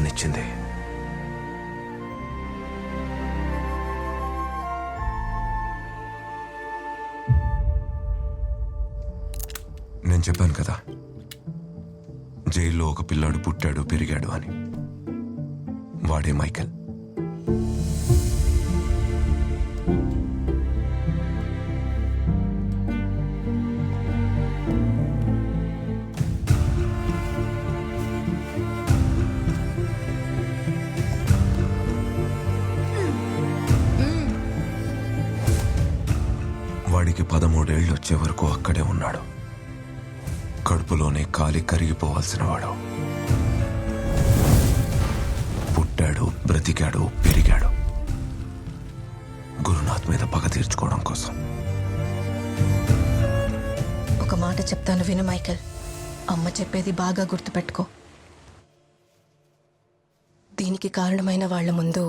అమ్మనిచ్చింది. నేను చెప్పాను కదా, జైల్లో ఒక పిల్లాడు పుట్టాడు పెరిగాడు అని. వాడే మైకేల్. వాడికి 13 ఏళ్ళు వచ్చే వరకు అక్కడే ఉన్నాడు. కడుపులోనే కాలి కరిగిపోవాల్సిన వాడు. పుట్టాడు, బ్రతికాడు, పెరిగాడు గురునాథ్ మీద పగ తీర్చుకోవడం కోసం. ఒక మాట చెప్తాను విను మైకేల్. అమ్మ చెప్పేది బాగా గుర్తుపెట్టుకో. దీనికి కారణమైన వాళ్ల ముందు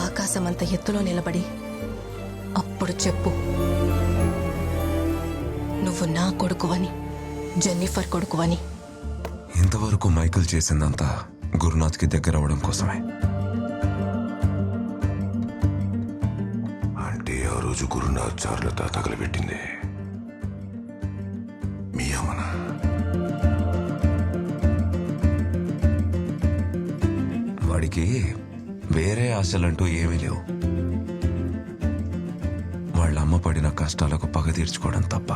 ఆకాశమంత ఎత్తులో నిలబడి అప్పుడు చెప్పు, నువ్వు నా కొడుకువని, జెన్నిఫర్ కొడుకువని. ఇంతవరకు మైకేల్ చేసిందంతా గురునాథ్కి దగ్గర అవడం కోసమే. అంటే ఆ రోజు గురునాథ్ చారులతో తగలబెట్టింది మీ అమ్మనా? వాడికి వేరే ఆశలంటూ ఏమీ లేవు. వాళ్ళ అమ్మ పడిన కష్టాలకు పగ తీర్చుకోవడం తప్ప.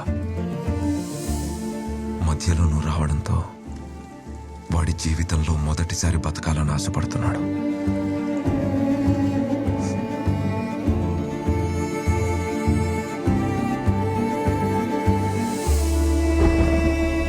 మధ్యలో నువ్వు రావడంతో వాడి జీవితంలో మొదటిసారి బతకాలని ఆశపడుతున్నాడు.